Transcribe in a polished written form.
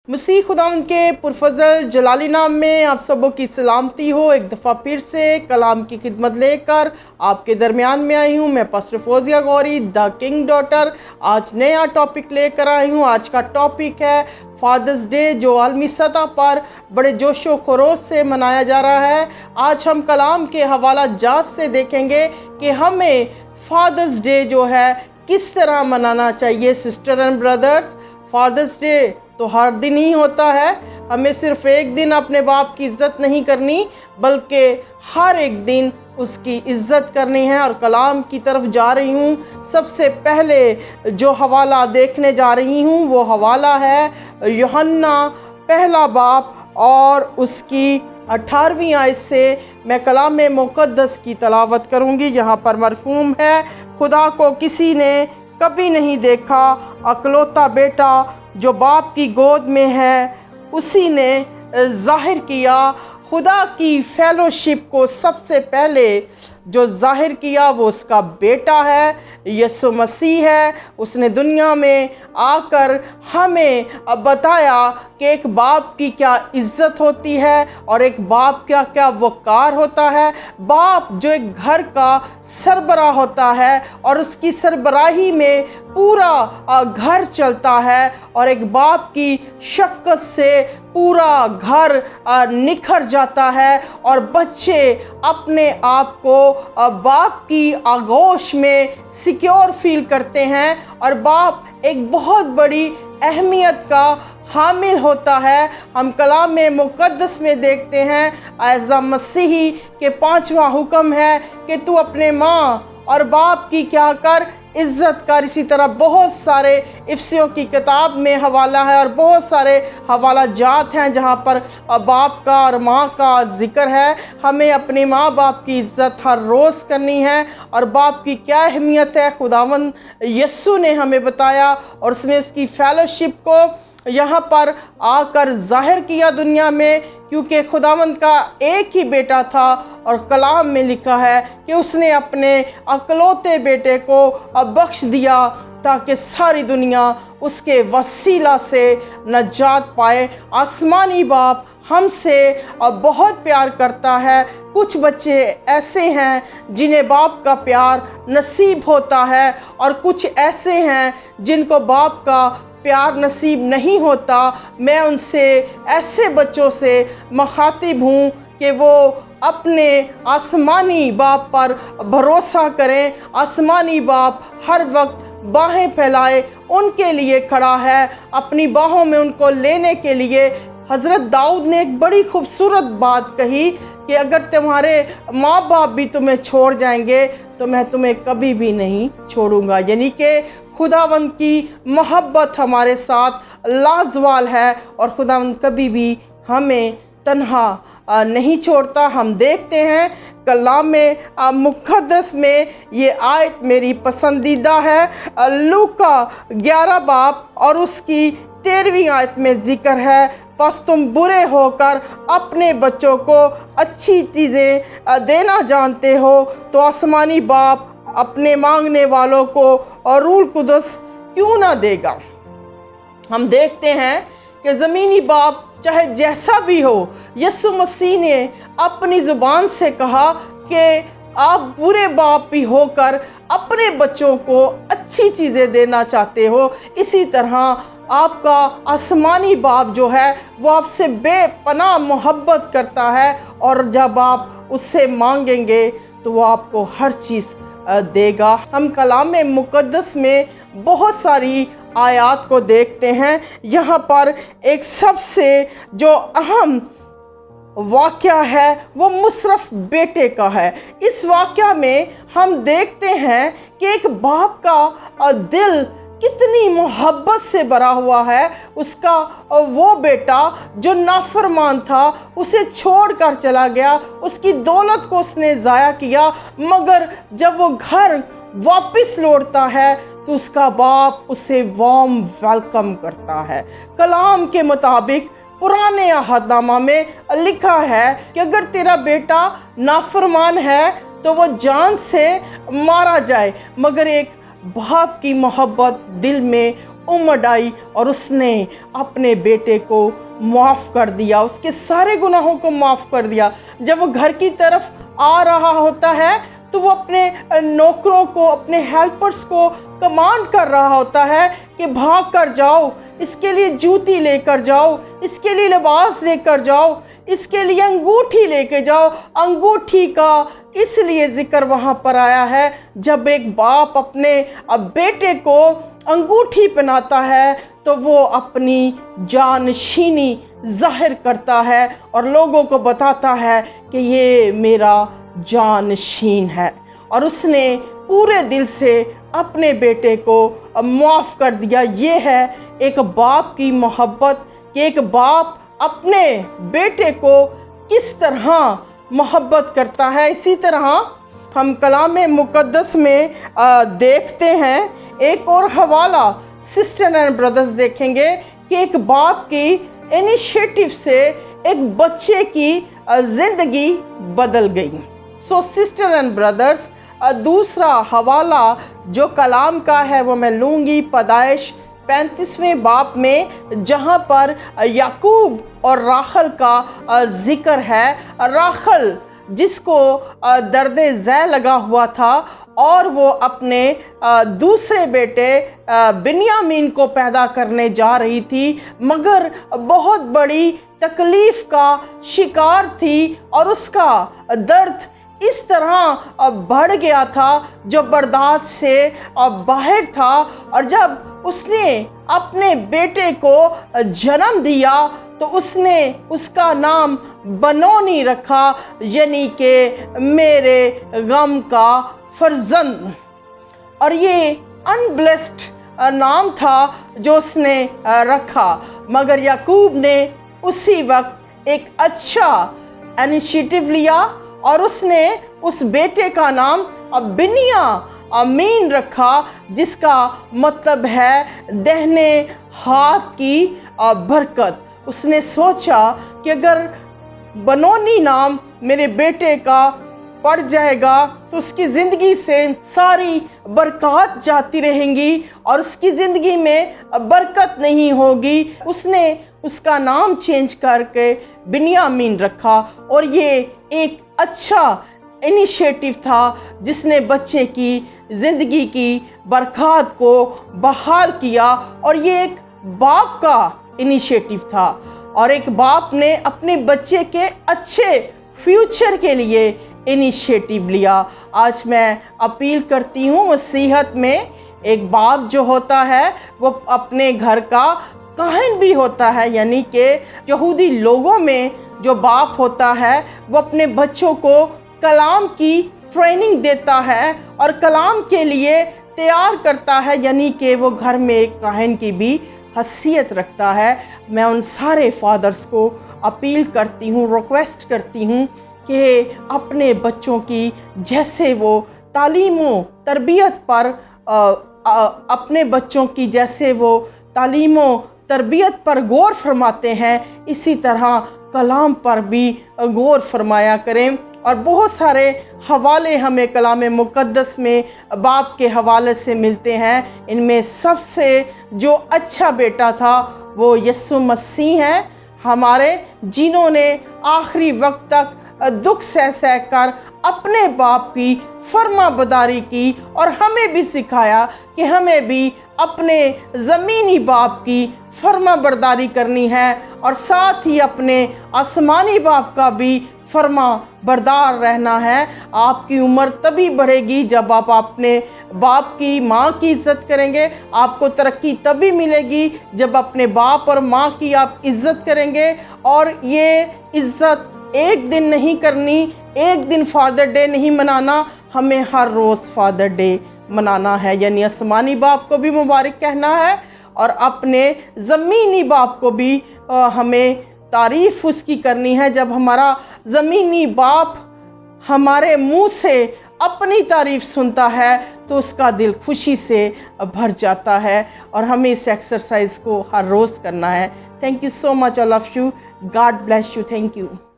मसीह खुदावंद के पुरफजल जलाली नाम में आप सबों की सलामती हो। एक दफ़ा फिर से कलाम की खिदमत लेकर आपके दरमियान में आई हूँ। मैं pastor Fauzia Gauri, the king daughter. आज नया टॉपिक लेकर आई हूँ। आज का टॉपिक है फादर्स डे, जो आलमी सतह पर बड़े जोशो खरोश से मनाया जा रहा है। आज हम कलाम के हवाला जात से देखेंगे कि हमें फादर्स डे जो है किस तरह मनाना चाहिए। Sister and brothers, father's day तो हर दिन ही होता है। हमें सिर्फ एक दिन अपने बाप की इज़्ज़त नहीं करनी, बल्कि हर एक दिन उसकी इज़्ज़त करनी है। और कलाम की तरफ जा रही हूँ। सबसे पहले जो हवाला देखने जा रही हूँ वो हवाला है यूहन्ना पहला बाब और उसकी 18वीं आयत से मैं कलाम में मुक़द्दस की तलावत करूँगी। यहाँ पर मरकूम है, खुदा को किसी ने कभी नहीं देखा, अकलौता बेटा जो बाप की गोद में है उसी ने ज़ाहिर किया। खुदा की फेलोशिप को सबसे पहले जो ज़ाहिर किया वो उसका बेटा है, यीशु मसीह है। उसने दुनिया में आकर हमें बताया कि एक बाप की क्या इज़्ज़त होती है और एक बाप का क्या वक़ार होता है। बाप जो एक घर का सरबराह होता है और उसकी सरबराही में पूरा घर चलता है, और एक बाप की शफ़क़त से पूरा घर निखर जाता है और बच्चे अपने आप को बाप की आगोश में सिक्योर फील करते हैं और बाप एक बहुत बड़ी अहमियत का हामिल होता है। हम कलाम में मुक़द्दस में देखते हैं ऐज़ा मसीही के 5वां हुक्म है कि तू अपने माँ और बाप की क्या कर, इज़्ज़त कर। इसी तरह बहुत सारे इफ्सियों की किताब में हवाला है और बहुत सारे हवाला जात हैं जहाँ पर बाप का और माँ का ज़िक्र है। हमें अपने माँ बाप की इज़्ज़त हर रोज़ करनी है और बाप की क्या अहमियत है खुदावंद यीशु ने हमें बताया, और उसने उसकी फेलोशिप को यहाँ पर आकर ज़ाहिर किया दुनिया में, क्योंकि खुदावंद का एक ही बेटा था और कलाम में लिखा है कि उसने अपने अकलौते बेटे को बख्श दिया ताकि सारी दुनिया उसके वसीला से नजात पाए। आसमानी बाप हमसे बहुत प्यार करता है। कुछ बच्चे ऐसे हैं जिन्हें बाप का प्यार नसीब होता है और कुछ ऐसे हैं जिनको बाप का प्यार नसीब नहीं होता। मैं उनसे ऐसे बच्चों से मुखातिब हूँ कि वो अपने आसमानी बाप पर भरोसा करें। आसमानी बाप हर वक्त बाहें फैलाए उनके लिए खड़ा है, अपनी बाहों में उनको लेने के लिए। हज़रत दाऊद ने एक बड़ी खूबसूरत बात कही कि अगर तुम्हारे माँ बाप भी तुम्हें छोड़ जाएंगे तो मैं तुम्हें कभी भी नहीं छोड़ूंगा। यानी कि खुदावंद की मोहब्बत हमारे साथ लाजवाल है और खुदावंद कभी भी हमें तन्हा नहीं छोड़ता। हम देखते हैं कलाम में मुक़द्दस में ये आयत मेरी पसंदीदा है। लूका 11 बाब और उसकी 13वीं आयत में ज़िक्र है, बस तुम बुरे होकर अपने बच्चों को अच्छी चीज़ें देना जानते हो तो आसमानी बाप अपने मांगने वालों को और रूह कुदस क्यों ना देगा। हम देखते हैं कि ज़मीनी बाप चाहे जैसा भी हो, यीशु मसीह ने अपनी ज़ुबान से कहा कि आप बुरे बाप भी होकर अपने बच्चों को अच्छी चीज़ें देना चाहते हो। इसी तरह आपका आसमानी बाप जो है वो आपसे बेपनाह मोहब्बत करता है, और जब आप उससे मांगेंगे तो वो आपको हर चीज़ देगा। हम कलाम मुक़द्दस में बहुत सारी आयात को देखते हैं। यहाँ पर एक सबसे जो अहम वाक़या है वो मुशर्रफ बेटे का है। इस वाक़या में हम देखते हैं कि एक बाप का दिल कितनी मोहब्बत से भरा हुआ है। उसका वो बेटा जो नाफरमान था उसे छोड़कर चला गया, उसकी दौलत को उसने ज़ाया किया, मगर जब वो घर वापस लौटता है तो उसका बाप उसे वार्म वेलकम करता है। कलाम के मुताबिक पुराने अहदनामा में लिखा है कि अगर तेरा बेटा नाफरमान है तो वो जान से मारा जाए, मगर एक बाप की मोहब्बत दिल में उम्र आई और उसने अपने बेटे को माफ़ कर दिया, उसके सारे गुनाहों को माफ़ कर दिया। जब वो घर की तरफ आ रहा होता है तो वो अपने नौकरों को, अपने हेल्पर्स को कमांड कर रहा होता है कि भाग कर जाओ, इसके लिए जूती लेकर जाओ, इसके लिए लिबास लेकर जाओ, इसके लिए अंगूठी लेके जाओ। अंगूठी का इसलिए जिक्र वहाँ पर आया है, जब एक बाप अपने बेटे को अंगूठी पहनाता है तो वो अपनी जानशीनी जाहिर करता है और लोगों को बताता है कि ये मेरा जानशीन है। और उसने पूरे दिल से अपने बेटे को माफ़ कर दिया। ये है एक बाप की मोहब्बत कि एक बाप अपने बेटे को किस तरह मोहब्बत करता है। इसी तरह हम कलाम मुक़द्दस में देखते हैं एक और हवाला सिस्टर एंड ब्रदर्स देखेंगे कि एक बाप की इनिशिएटिव से एक बच्चे की ज़िंदगी बदल गई। सो सिस्टर एंड ब्रदर्स, दूसरा हवाला जो कलाम का है वो मैं लूँगी पैदाइश 35वें बाब में, जहाँ पर याकूब और राखल का जिक्र है। राखल जिसको दर्द ज़ै लगा हुआ था और वो अपने दूसरे बेटे बिन्यामीन को पैदा करने जा रही थी, मगर बहुत बड़ी तकलीफ़ का शिकार थी और उसका दर्द इस तरह बढ़ गया था जो बर्दाश्त से बाहर था। और जब उसने अपने बेटे को जन्म दिया तो उसने उसका नाम बनोनी रखा, यानी कि मेरे गम का फर्जंद। और ये अनब्लेस्ड नाम था जो उसने रखा, मगर याकूब ने उसी वक्त एक अच्छा इनिशिएटिव लिया और उसने उस बेटे का नाम बिन्यामीन रखा, जिसका मतलब है दाहिने हाथ की बरकत। उसने सोचा कि अगर बनोनी नाम मेरे बेटे का पड़ जाएगा तो उसकी ज़िंदगी से सारी बरकत जाती रहेंगी और उसकी ज़िंदगी में बरकत नहीं होगी। उसने उसका नाम चेंज करके बिन्यामीन रखा और ये एक अच्छा इनिशिएटिव था जिसने बच्चे की ज़िंदगी की बरकत को बहाल किया। और ये एक बाप का इनिशिएटिव था और एक बाप ने अपने बच्चे के अच्छे फ्यूचर के लिए इनिशिएटिव लिया। आज मैं अपील करती हूँ, वसीयत में एक बाप जो होता है वो अपने घर का काहिन भी होता है, यानी कि यहूदी लोगों में जो बाप होता है वो अपने बच्चों को कलाम की ट्रेनिंग देता है और कलाम के लिए तैयार करता है, यानी कि वो घर में एक काहिन की भी हैसियत रखता है। मैं उन सारे फादर्स को अपील करती हूँ, रिक्वेस्ट करती हूँ कि अपने बच्चों की जैसे वो तालीमों तरबियत पर अपने बच्चों की जैसे वो तालीमों तरबियत पर गौर फरमाते हैं, इसी तरह कलाम पर भी गौर फरमाया करें। और बहुत सारे हवाले हमें कलाम मुक़द्दस में बाप के हवाले से मिलते हैं। इनमें सबसे जो अच्छा बेटा था वो यीशु मसीह हैं हमारे, जिन्होंने आखिरी वक्त तक दुख सह सह कर अपने बाप की फरमाबरदारी की और हमें भी सिखाया कि हमें भी अपने ज़मीनी बाप की फरमाबरदारी करनी है और साथ ही अपने आसमानी बाप का भी फर्मा बरदार रहना है। आपकी उम्र तभी बढ़ेगी जब आप अपने बाप की माँ की इज़्ज़त करेंगे। आपको तरक्की तभी मिलेगी जब अपने बाप और माँ की आप इज़्ज़त करेंगे। और ये इज़्ज़त एक दिन नहीं करनी, एक दिन फादर डे नहीं मनाना, हमें हर रोज़ फादर डे मनाना है, यानी आसमानी बाप को भी मुबारक कहना है और अपने ज़मीनी बाप को भी हमें तारीफ़ उसकी करनी है। जब हमारा ज़मीनी बाप हमारे मुंह से अपनी तारीफ़ सुनता है तो उसका दिल खुशी से भर जाता है और हमें इस एक्सरसाइज को हर रोज़ करना है। Thank you so much, I love you, God bless you, thank you.